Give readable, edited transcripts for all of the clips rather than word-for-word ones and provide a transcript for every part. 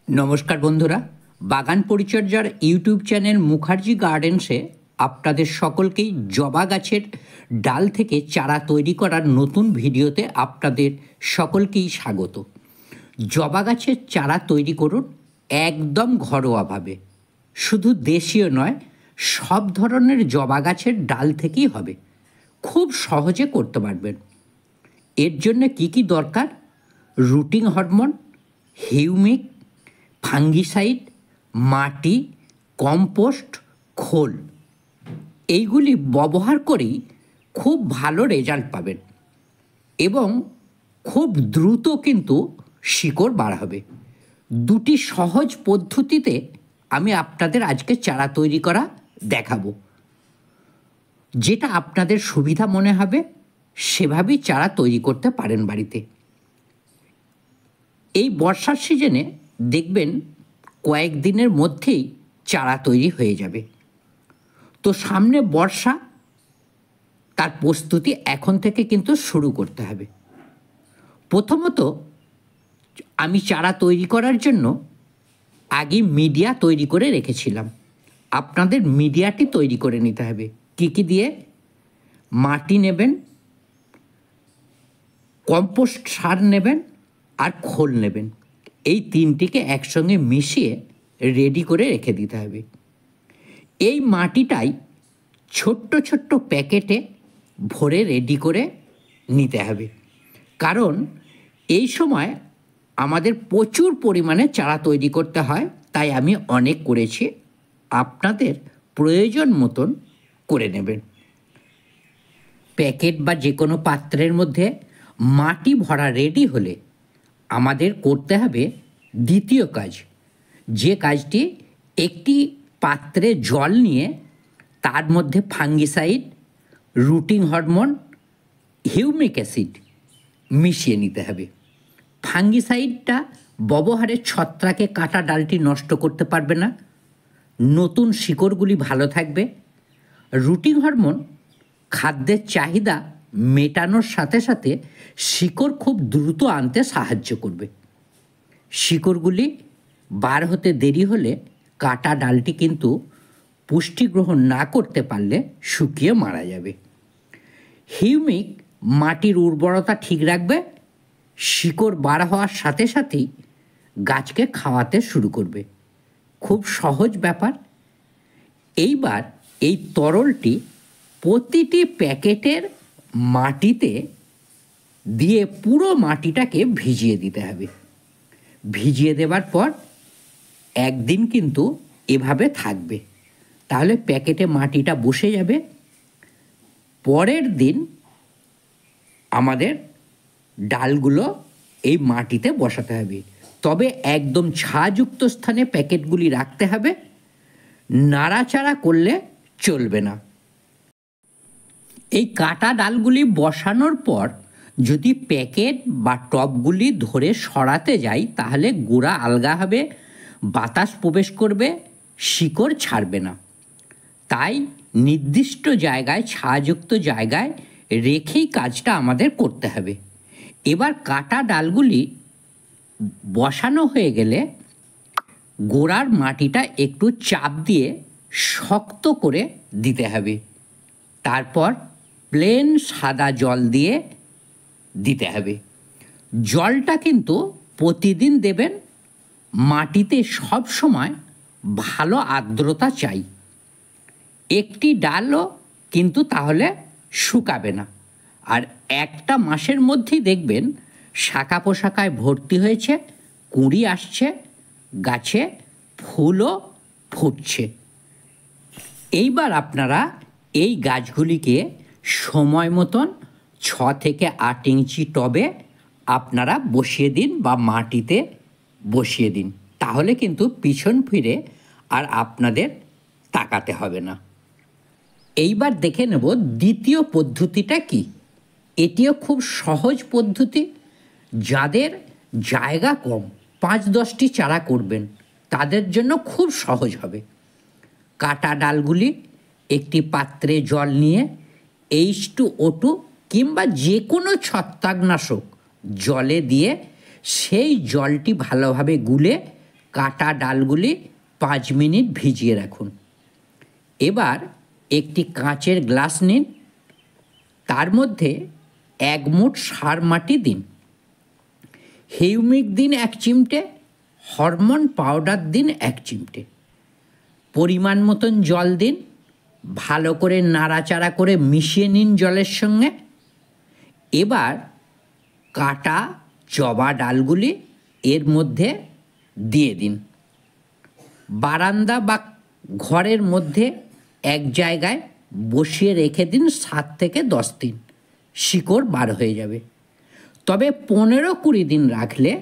নমস্কার বন্ধুরা, বাগান পরিচর্যার ইউটিউব চ্যানেল মুখার্জি গার্ডেন্সে আপনাদের সকলকেই জবা গাছের ডাল থেকে চারা তৈরি করার নতুন ভিডিওতে আপনাদের সকলকেই স্বাগত। জবা গাছের চারা তৈরি করুন একদম ঘরোয়াভাবে। শুধু দেশীয় নয়, সব ধরনের জবা গাছের ডাল থেকেই হবে। খুব সহজে করতে পারবেন। এর জন্য কি কি দরকার? রুটিং হরমোন, হিউমিক, ফাঙ্গিসাইড, মাটি, কম্পোস্ট, খোল, এইগুলি ব্যবহার করেই খুব ভালো রেজাল্ট পাবেন এবং খুব দ্রুত কিন্তু শিকড় বাড়াবে। দুটি সহজ পদ্ধতিতে আমি আপনাদের আজকে চারা তৈরি করা দেখাবো। যেটা আপনাদের সুবিধা মনে হবে সেভাবেই চারা তৈরি করতে পারেন বাড়িতে। এই বর্ষার সিজনে দেখবেন কয়েকদিনের মধ্যেই চারা তৈরি হয়ে যাবে। তো সামনে বর্ষা, তার প্রস্তুতি এখন থেকে কিন্তু শুরু করতে হবে। প্রথমত আমি চারা তৈরি করার জন্য আগে মিডিয়া তৈরি করে রেখেছিলাম। আপনাদের মিডিয়াটি তৈরি করে নিতে হবে। কী কী দিয়ে? মাটি নেবেন, কম্পোস্ট সার নেবেন আর খোল নেবেন। এই তিনটিকে একসঙ্গে মিশিয়ে রেডি করে রেখে দিতে হবে। এই মাটিটাই ছোট্ট ছোট্ট প্যাকেটে ভরে রেডি করে নিতে হবে, কারণ এই সময় আমাদের প্রচুর পরিমাণে চারা তৈরি করতে হয়। তাই আমি অনেক করেছি, আপনাদের প্রয়োজন মতন করে নেবেন। প্যাকেট বা যে কোনো পাত্রের মধ্যে মাটি ভরা রেডি হলে আমাদের করতে হবে দ্বিতীয় কাজ। যে কাজটি, একটি পাত্রে জল নিয়ে তার মধ্যে ফাঙ্গিসাইড, রুটিং হরমোন, হিউমিক অ্যাসিড মিশিয়ে নিতে হবে। ফাঙ্গিসাইডটা ব্যবহারে ছত্রাকে কাটা ডালটি নষ্ট করতে পারবে না, নতুন শিকড়গুলি ভালো থাকবে। রুটিং হরমোন খাদ্যের চাহিদা মেটানোর সাথে সাথে শিকড় খুব দ্রুত আনতে সাহায্য করবে। শিকড়গুলি বার হতে দেরি হলে কাটা ডালটি কিন্তু পুষ্টি গ্রহণ না করতে পারলে শুকিয়ে মারা যাবে। হিউমিক মাটির উর্বরতা ঠিক রাখবে, শিকড় বার হওয়ার সাথে সাথেই গাছকে খাওয়াতে শুরু করবে। খুব সহজ ব্যাপার। এইবার এই তরলটি প্রতিটি প্যাকেটের মাটিতে দিয়ে পুরো মাটিটাকে ভিজিয়ে দিতে হবে। ভিজিয়ে দেওয়ার পর একদিন কিন্তু এভাবে থাকবে, তাহলে প্যাকেটে মাটিটা বসে যাবে। পরের দিন আমাদের ডালগুলো এই মাটিতে বসাতে হবে, তবে একদম ছায়াযুক্ত স্থানে প্যাকেটগুলি রাখতে হবে। নাড়াচাড়া করলে চলবে না। এই কাটা ডালগুলি বসানোর পর যদি প্যাকেট বা টবগুলি ধরে সরাতে যাই তাহলে গোড়া আলগা হবে, বাতাস প্রবেশ করবে, শিকড় ছাড়বে না। তাই নির্দিষ্ট জায়গায়, ছায়াযুক্ত জায়গায় রেখেই কাজটা আমাদের করতে হবে। এবার কাটা ডালগুলি বসানো হয়ে গেলে গোড়ার মাটিটা একটু চাপ দিয়ে শক্ত করে দিতে হবে। তারপর প্লেন সাদা জল দিয়ে দিতে হবে। জলটা কিন্তু প্রতিদিন দেবেন। মাটিতে সব সময় ভালো আর্দ্রতা চাই। একটি ডালও কিন্তু তাহলে শুকাবে না। আর একটা মাসের মধ্যেই দেখবেন শাখা পোশাকায় ভর্তি হয়েছে, কুঁড়ি আসছে, গাছে ফুলও ফুটছে। এইবার আপনারা এই গাছগুলিকে সময় মতন 6 থেকে 8 ইঞ্চি টবে আপনারা বসিয়ে দিন বা মাটিতে বসিয়ে দিন, তাহলে কিন্তু পিছন ফিরে আর আপনাদের তাকাতে হবে না। এইবার দেখে নেব দ্বিতীয় পদ্ধতিটা কি। এটিও খুব সহজ পদ্ধতি। যাদের জায়গা কম, 5-10টি চারা করবেন, তাদের জন্য খুব সহজ হবে। কাটা ডালগুলি একটি পাত্রে জল নিয়ে H2O2 কিংবা যে কোনো ছত্রাকনাশক জলে দিয়ে সেই জলটি ভালোভাবে গুলে কাটা ডালগুলি 5 মিনিট ভিজিয়ে রাখুন। এবার একটি কাঁচের গ্লাস নিন, তার মধ্যে 1 মুঠ সার মাটি দিন, হিউমিক দিন 1 চিমটে, হরমোন পাউডার দিন 1 চিমটে, পরিমাণ মতন জল দিন, ভালো করে নাড়াচাড়া করে মিশিয়ে নিন জলের সঙ্গে। এবার কাটা জবা ডালগুলি এর মধ্যে দিয়ে দিন। বারান্দা বা ঘরের মধ্যে এক জায়গায় বসিয়ে রেখে দিন 7 থেকে 10 দিন, শিকড় বার হয়ে যাবে। তবে 15-20 দিন রাখলে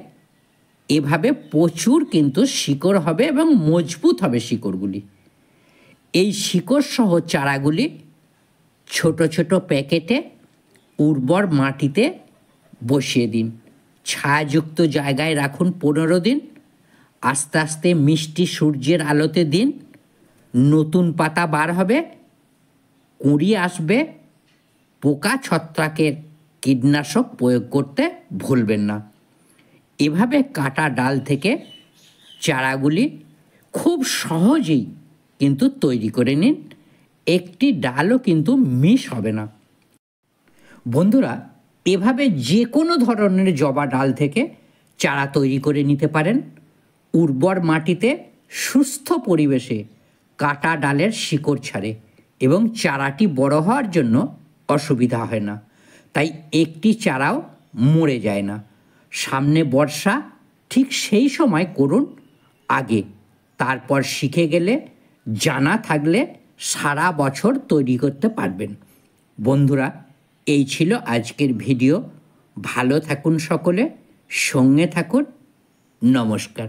এভাবে প্রচুর কিন্তু শিকড় হবে এবং মজবুত হবে শিকড়গুলি। এই শিকড় সহ চারাগুলি ছোট ছোট প্যাকেটে উর্বর মাটিতে বসিয়ে দিন, ছায়াযুক্ত জায়গায় রাখুন 15 দিন, আস্তে আস্তে মিষ্টি সূর্যের আলোতে দিন। নতুন পাতা বার হবে, কুঁড়ি আসবে। পোকা ছত্রাকের কীটনাশক প্রয়োগ করতে ভুলবেন না। এভাবে কাটা ডাল থেকে চারাগুলি খুব সহজেই কিন্তু তৈরি করে নিন, একটি ডালও কিন্তু মিস হবে না। বন্ধুরা, এভাবে যে কোনো ধরনের জবা ডাল থেকে চারা তৈরি করে নিতে পারেন। উর্বর মাটিতে সুস্থ পরিবেশে কাটা ডালের শিকড় ছাড়ে এবং চারাটি বড় হওয়ার জন্য অসুবিধা হয় না, তাই একটি চারাও মরে যায় না। সামনে বর্ষা, ঠিক সেই সময় করুন আগে, তারপর শিখে গেলে, জানা থাকলে সারা বছর তৈরি করতে পারবেন। বন্ধুরা, এই ছিল আজকের ভিডিও। ভালো থাকুন সকলে, সঙ্গে থাকুন। নমস্কার।